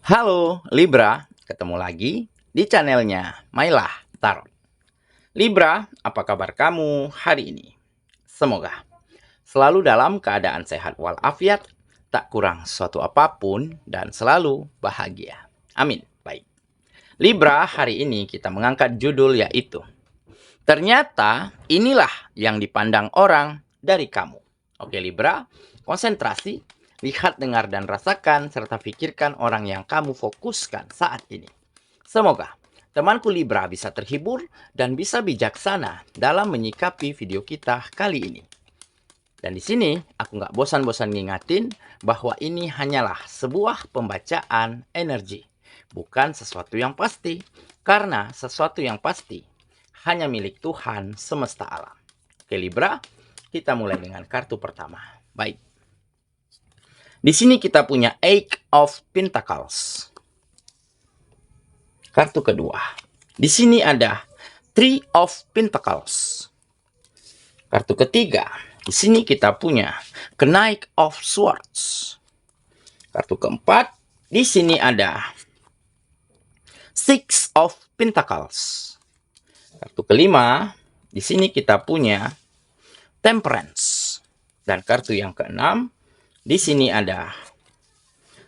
Halo Libra, ketemu lagi di channelnya Mailah Tarot. Libra, apa kabar kamu hari ini? Semoga selalu dalam keadaan sehat walafiat, tak kurang suatu apapun, dan selalu bahagia. Amin. Baik. Libra, hari ini kita mengangkat judul yaitu ternyata inilah yang dipandang orang dari kamu. Oke Libra, konsentrasi, lihat, dengar, dan rasakan, serta pikirkan orang yang kamu fokuskan saat ini. Semoga temanku Libra bisa terhibur dan bisa bijaksana dalam menyikapi video kita kali ini. Dan di sini aku nggak bosan-bosan ngingatin bahwa ini hanyalah sebuah pembacaan energi, bukan sesuatu yang pasti. Karena sesuatu yang pasti hanya milik Tuhan semesta alam. Oke Libra, kita mulai dengan kartu pertama. Baik. Di sini kita punya Eight of Pentacles. Kartu kedua. Di sini ada Three of Pentacles. Kartu ketiga. Di sini kita punya Knight of Swords. Kartu keempat. Di sini ada Six of Pentacles. Kartu kelima. Di sini kita punya Temperance. Dan kartu yang keenam. Di sini ada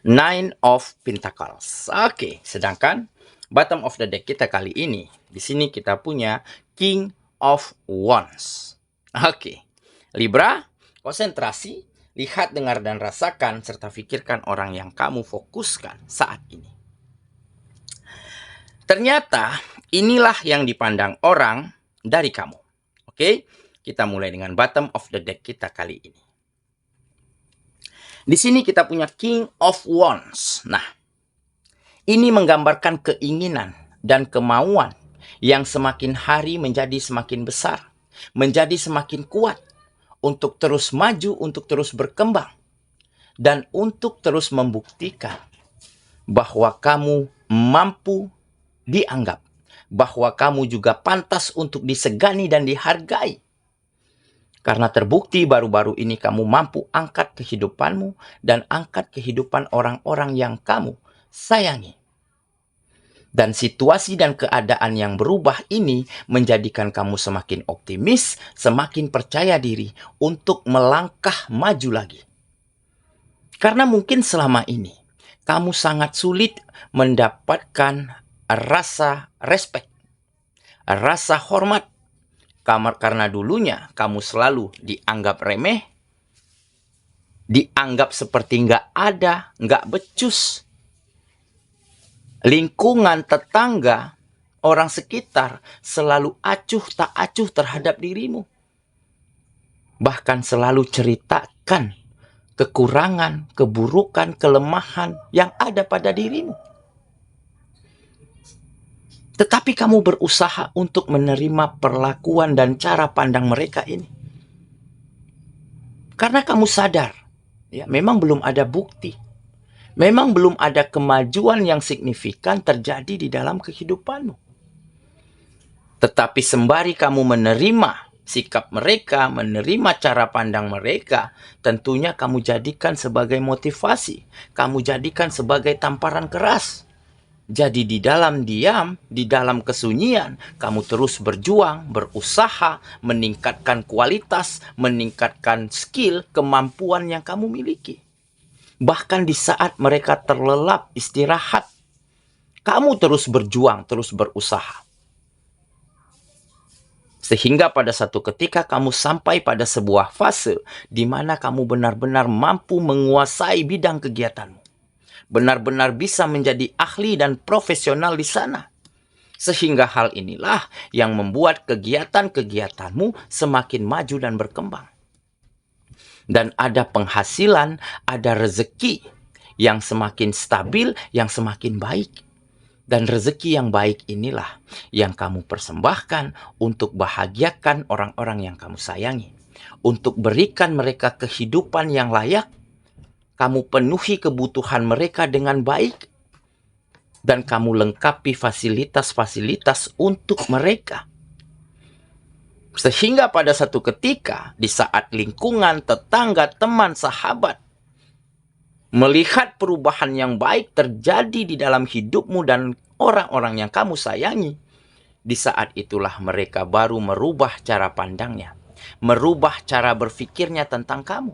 Nine of Pentacles. Oke, sedangkan bottom of the deck kita kali ini, di sini kita punya King of Wands. Oke, Libra, konsentrasi, lihat, dengar, dan rasakan, serta pikirkan orang yang kamu fokuskan saat ini. Ternyata inilah yang dipandang orang dari kamu. Oke, kita mulai dengan bottom of the deck kita kali ini. Di sini kita punya King of Wands. Nah, ini menggambarkan keinginan dan kemauan yang semakin hari menjadi semakin besar, menjadi semakin kuat untuk terus maju, untuk terus berkembang, dan untuk terus membuktikan bahwa kamu mampu dianggap, bahwa kamu juga pantas untuk disegani dan dihargai. Karena terbukti baru-baru ini kamu mampu angkat kehidupanmu dan angkat kehidupan orang-orang yang kamu sayangi. Dan situasi dan keadaan yang berubah ini menjadikan kamu semakin optimis, semakin percaya diri untuk melangkah maju lagi. Karena mungkin selama ini kamu sangat sulit mendapatkan rasa respect, rasa hormat. Karena dulunya kamu selalu dianggap remeh, dianggap seperti nggak ada, nggak becus. Lingkungan, tetangga, orang sekitar selalu acuh tak acuh terhadap dirimu. Bahkan selalu ceritakan kekurangan, keburukan, kelemahan yang ada pada dirimu. Tetapi kamu berusaha untuk menerima perlakuan dan cara pandang mereka ini. Karena kamu sadar, ya, memang belum ada bukti. Memang belum ada kemajuan yang signifikan terjadi di dalam kehidupanmu. Tetapi sembari kamu menerima sikap mereka, menerima cara pandang mereka, tentunya kamu jadikan sebagai motivasi. Kamu jadikan sebagai tamparan keras. Jadi di dalam diam, di dalam kesunyian, kamu terus berjuang, berusaha, meningkatkan kualitas, meningkatkan skill, kemampuan yang kamu miliki. Bahkan di saat mereka terlelap istirahat, kamu terus berjuang, terus berusaha. Sehingga pada satu ketika kamu sampai pada sebuah fase di mana kamu benar-benar mampu menguasai bidang kegiatanmu. Benar-benar bisa menjadi ahli dan profesional di sana. Sehingga hal inilah yang membuat kegiatan-kegiatanmu semakin maju dan berkembang. Dan ada penghasilan, ada rezeki yang semakin stabil, yang semakin baik. Dan rezeki yang baik inilah yang kamu persembahkan untuk bahagiakan orang-orang yang kamu sayangi. Untuk berikan mereka kehidupan yang layak. Kamu penuhi kebutuhan mereka dengan baik. Dan kamu lengkapi fasilitas-fasilitas untuk mereka. Sehingga pada satu ketika, di saat lingkungan, tetangga, teman, sahabat melihat perubahan yang baik terjadi di dalam hidupmu dan orang-orang yang kamu sayangi, di saat itulah mereka baru merubah cara pandangnya, merubah cara berpikirnya tentang kamu.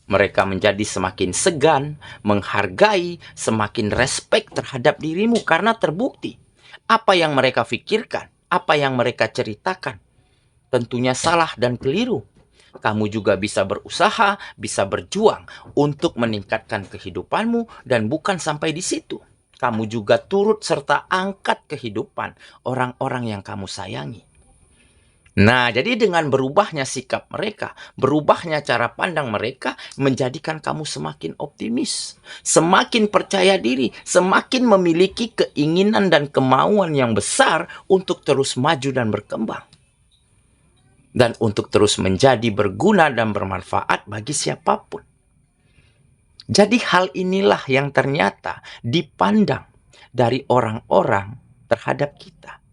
Mereka menjadi semakin segan, menghargai, semakin respek terhadap dirimu karena terbukti apa yang mereka pikirkan, apa yang mereka ceritakan, tentunya salah dan keliru. Kamu juga bisa berusaha, bisa berjuang untuk meningkatkan kehidupanmu, dan bukan sampai di situ. Kamu juga turut serta angkat kehidupan orang-orang yang kamu sayangi. Nah, jadi dengan berubahnya sikap mereka, berubahnya cara pandang mereka, menjadikan kamu semakin optimis, semakin percaya diri, semakin memiliki keinginan dan kemauan yang besar untuk terus maju dan berkembang. Dan untuk terus menjadi berguna dan bermanfaat bagi siapapun. Jadi hal inilah yang ternyata dipandang dari orang-orang terhadap kita.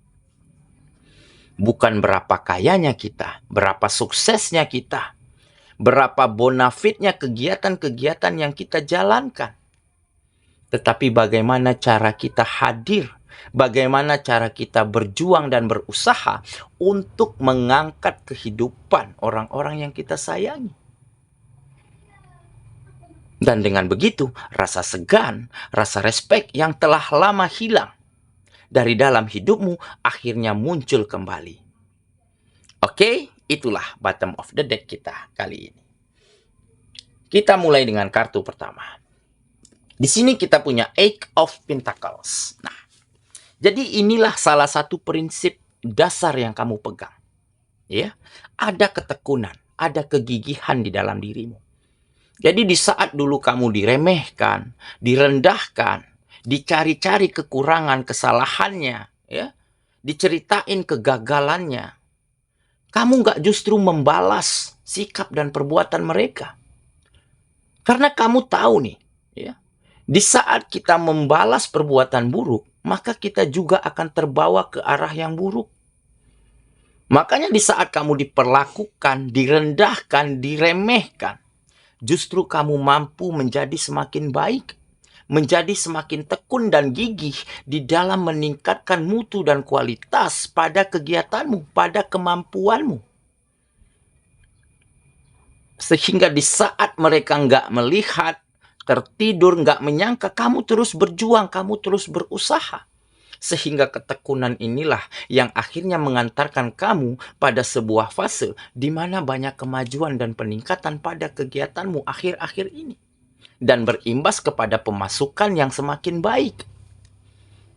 Bukan berapa kayanya kita, berapa suksesnya kita, berapa bonafitnya kegiatan-kegiatan yang kita jalankan. Tetapi bagaimana cara kita hadir, bagaimana cara kita berjuang dan berusaha untuk mengangkat kehidupan orang-orang yang kita sayangi. Dan dengan begitu, rasa segan, rasa respek yang telah lama hilang dari dalam hidupmu akhirnya muncul kembali. Oke, itulah bottom of the deck kita kali ini. Kita mulai dengan kartu pertama. Di sini kita punya Eight of Pentacles. Nah, jadi inilah salah satu prinsip dasar yang kamu pegang. Ya, ada ketekunan, ada kegigihan di dalam dirimu. Jadi di saat dulu kamu diremehkan, direndahkan, dicari-cari kekurangan, kesalahannya, ya, diceritain kegagalannya, kamu nggak justru membalas sikap dan perbuatan mereka. Karena kamu tahu nih, ya, di saat kita membalas perbuatan buruk, maka kita juga akan terbawa ke arah yang buruk. Makanya di saat kamu diperlakukan, direndahkan, diremehkan, justru kamu mampu menjadi semakin baik, menjadi semakin tekun dan gigih di dalam meningkatkan mutu dan kualitas pada kegiatanmu, pada kemampuanmu. Sehingga di saat mereka nggak melihat, tertidur, nggak menyangka, kamu terus berjuang, kamu terus berusaha. Sehingga ketekunan inilah yang akhirnya mengantarkan kamu pada sebuah fase di mana banyak kemajuan dan peningkatan pada kegiatanmu akhir-akhir ini. Dan berimbas kepada pemasukan yang semakin baik.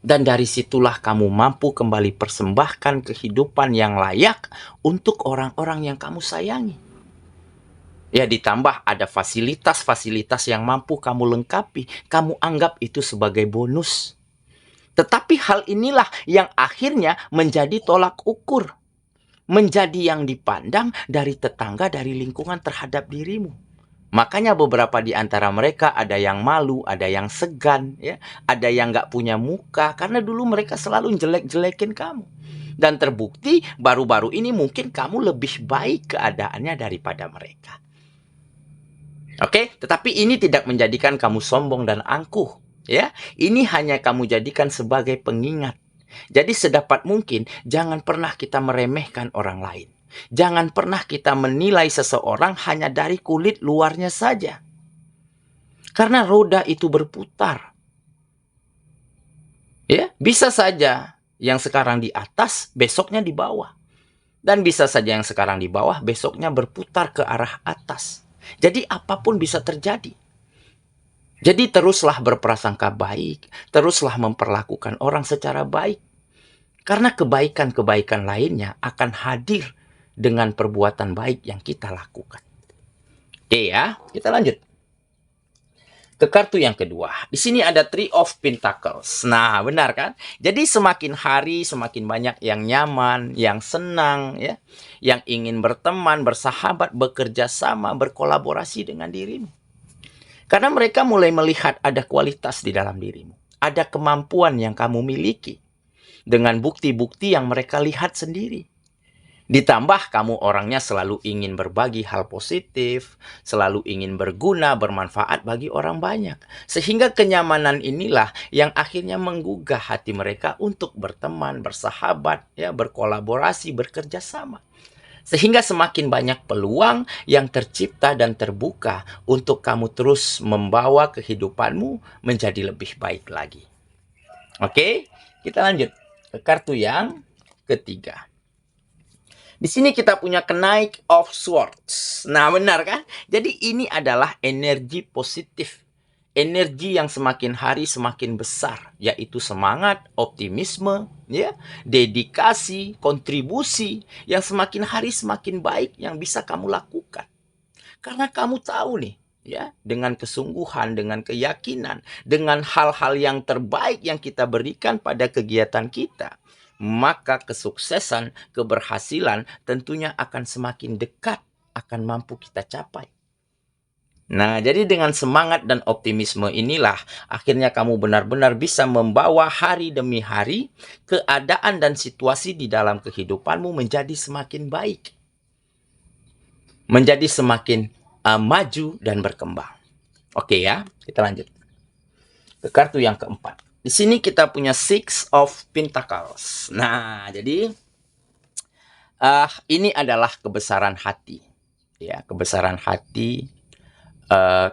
Dan dari situlah kamu mampu kembali persembahkan kehidupan yang layak untuk orang-orang yang kamu sayangi. Ya, ditambah ada fasilitas-fasilitas yang mampu kamu lengkapi. Kamu anggap itu sebagai bonus. Tetapi hal inilah yang akhirnya menjadi tolak ukur. Menjadi yang dipandang dari tetangga, dari lingkungan terhadap dirimu. Makanya beberapa di antara mereka ada yang malu, ada yang segan, ya, ada yang nggak punya muka. Karena dulu mereka selalu jelek-jelekin kamu. Dan terbukti baru-baru ini mungkin kamu lebih baik keadaannya daripada mereka. Oke, tetapi ini tidak menjadikan kamu sombong dan angkuh. Ya, ini hanya kamu jadikan sebagai pengingat. Jadi sedapat mungkin jangan pernah kita meremehkan orang lain. Jangan pernah kita menilai seseorang hanya dari kulit luarnya saja. Karena roda itu berputar. Ya, bisa saja yang sekarang di atas, besoknya di bawah. Dan bisa saja yang sekarang di bawah, besoknya berputar ke arah atas. Jadi apapun bisa terjadi. Jadi teruslah berprasangka baik, teruslah memperlakukan orang secara baik. Karena kebaikan-kebaikan lainnya akan hadir dengan perbuatan baik yang kita lakukan. Oke ya, kita lanjut. Ke kartu yang kedua. Di sini ada Three of Pentacles. Nah, benar kan? Jadi semakin hari semakin banyak yang nyaman, yang senang, ya, yang ingin berteman, bersahabat, bekerja sama, berkolaborasi dengan dirimu. Karena mereka mulai melihat ada kualitas di dalam dirimu. Ada kemampuan yang kamu miliki. Dengan bukti-bukti yang mereka lihat sendiri. Ditambah kamu orangnya selalu ingin berbagi hal positif, selalu ingin berguna, bermanfaat bagi orang banyak. Sehingga kenyamanan inilah yang akhirnya menggugah hati mereka untuk berteman, bersahabat, ya, berkolaborasi, bekerja sama. Sehingga semakin banyak peluang yang tercipta dan terbuka untuk kamu terus membawa kehidupanmu menjadi lebih baik lagi. Oke, kita lanjut ke kartu yang ketiga. Di sini kita punya Knight of Swords. Nah, benar kan? Jadi ini adalah energi positif. Energi yang semakin hari semakin besar, yaitu semangat, optimisme, ya, dedikasi, kontribusi yang semakin hari semakin baik yang bisa kamu lakukan. Karena kamu tahu nih, ya, dengan kesungguhan, dengan keyakinan, dengan hal-hal yang terbaik yang kita berikan pada kegiatan kita, maka kesuksesan, keberhasilan tentunya akan semakin dekat, akan mampu kita capai. Nah, jadi dengan semangat dan optimisme inilah akhirnya kamu benar-benar bisa membawa hari demi hari keadaan dan situasi di dalam kehidupanmu menjadi semakin baik. Menjadi semakin maju dan berkembang. Oke ya, kita lanjut ke kartu yang keempat. Di sini kita punya Six of Pentacles. Nah, jadi ini adalah kebesaran hati, ya, kebesaran hati,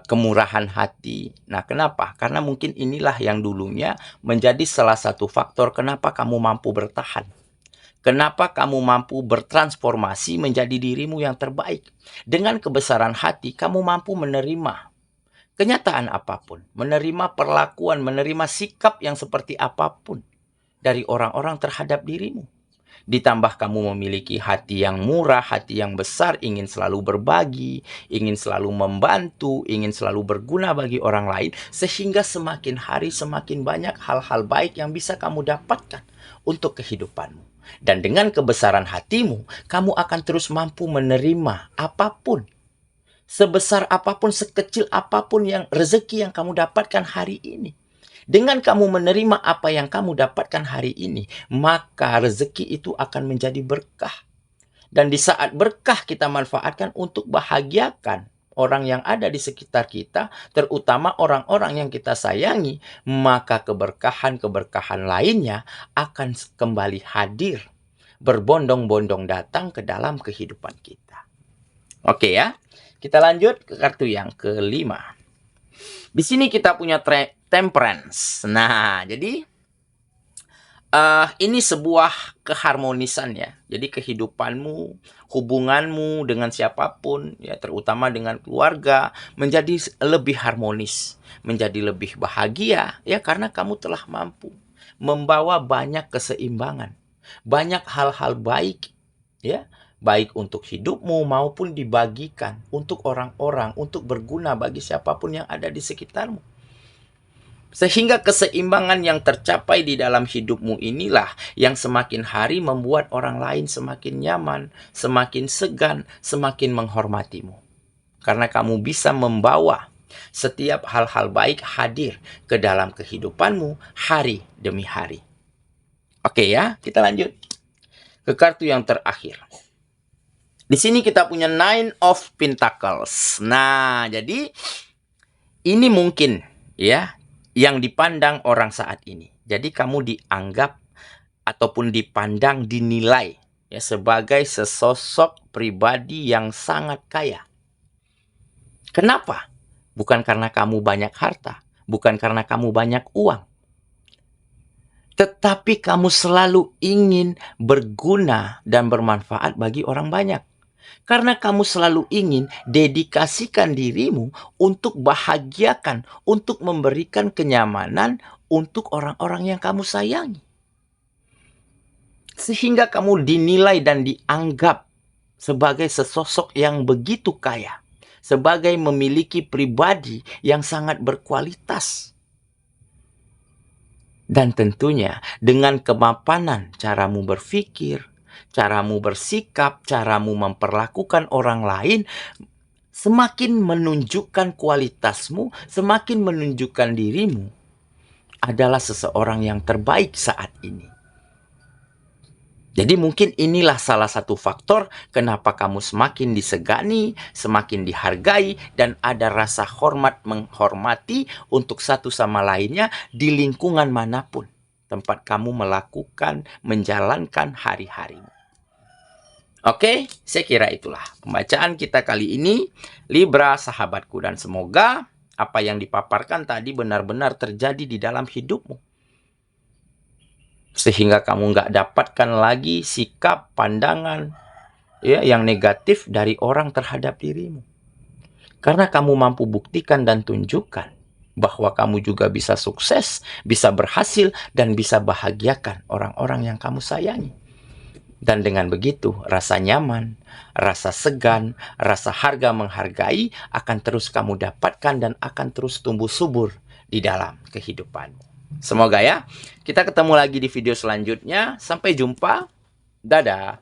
kemurahan hati. Nah, kenapa? Karena mungkin inilah yang dulunya menjadi salah satu faktor kenapa kamu mampu bertahan. Kenapa kamu mampu bertransformasi menjadi dirimu yang terbaik. Dengan kebesaran hati, kamu mampu menerima kenyataan apapun, menerima perlakuan, menerima sikap yang seperti apapun dari orang-orang terhadap dirimu. Ditambah kamu memiliki hati yang murah, hati yang besar, ingin selalu berbagi, ingin selalu membantu, ingin selalu berguna bagi orang lain, sehingga semakin hari semakin banyak hal-hal baik yang bisa kamu dapatkan untuk kehidupanmu. Dan dengan kebesaran hatimu, kamu akan terus mampu menerima apapun, sebesar apapun, sekecil apapun yang rezeki yang kamu dapatkan hari ini. Dengan kamu menerima apa yang kamu dapatkan hari ini, maka rezeki itu akan menjadi berkah. Dan di saat berkah kita manfaatkan untuk bahagiakan orang yang ada di sekitar kita, terutama orang-orang yang kita sayangi, maka keberkahan-keberkahan lainnya akan kembali hadir, berbondong-bondong datang ke dalam kehidupan kita. Oke ya, kita lanjut ke kartu yang kelima. Di sini kita punya Temperance. Nah, jadi ini sebuah keharmonisan ya. Jadi kehidupanmu, hubunganmu dengan siapapun, ya, terutama dengan keluarga, menjadi lebih harmonis, menjadi lebih bahagia, ya, karena kamu telah mampu membawa banyak keseimbangan, banyak hal-hal baik, ya, baik untuk hidupmu maupun dibagikan untuk orang-orang, untuk berguna bagi siapapun yang ada di sekitarmu. Sehingga keseimbangan yang tercapai di dalam hidupmu inilah yang semakin hari membuat orang lain semakin nyaman, semakin segan, semakin menghormatimu. Karena kamu bisa membawa setiap hal-hal baik hadir ke dalam kehidupanmu hari demi hari. Oke ya, kita lanjut ke kartu yang terakhir. Di sini kita punya Nine of Pentacles. Nah, jadi ini mungkin ya yang dipandang orang saat ini. Jadi kamu dianggap ataupun dipandang, dinilai ya sebagai sesosok pribadi yang sangat kaya. Kenapa? Bukan karena kamu banyak harta, bukan karena kamu banyak uang. Tetapi kamu selalu ingin berguna dan bermanfaat bagi orang banyak. Karena kamu selalu ingin dedikasikan dirimu untuk bahagiakan, untuk memberikan kenyamanan untuk orang-orang yang kamu sayangi. Sehingga kamu dinilai dan dianggap sebagai sesosok yang begitu kaya. Sebagai memiliki pribadi yang sangat berkualitas. Dan tentunya dengan kemapanan caramu berpikir, caramu bersikap, caramu memperlakukan orang lain, semakin menunjukkan kualitasmu, semakin menunjukkan dirimu adalah seseorang yang terbaik saat ini. Jadi mungkin inilah salah satu faktor kenapa kamu semakin disegani, semakin dihargai, dan ada rasa hormat menghormati untuk satu sama lainnya di lingkungan manapun tempat kamu melakukan, menjalankan hari-harimu. Oke, saya kira itulah pembacaan kita kali ini, Libra sahabatku, dan semoga apa yang dipaparkan tadi benar-benar terjadi di dalam hidupmu. Sehingga kamu nggak dapatkan lagi sikap, pandangan ya, yang negatif dari orang terhadap dirimu. Karena kamu mampu buktikan dan tunjukkan bahwa kamu juga bisa sukses, bisa berhasil, dan bisa bahagiakan orang-orang yang kamu sayangi. Dan dengan begitu, rasa nyaman, rasa segan, rasa harga menghargai akan terus kamu dapatkan dan akan terus tumbuh subur di dalam kehidupanmu. Semoga ya, kita ketemu lagi di video selanjutnya. Sampai jumpa. Dadah.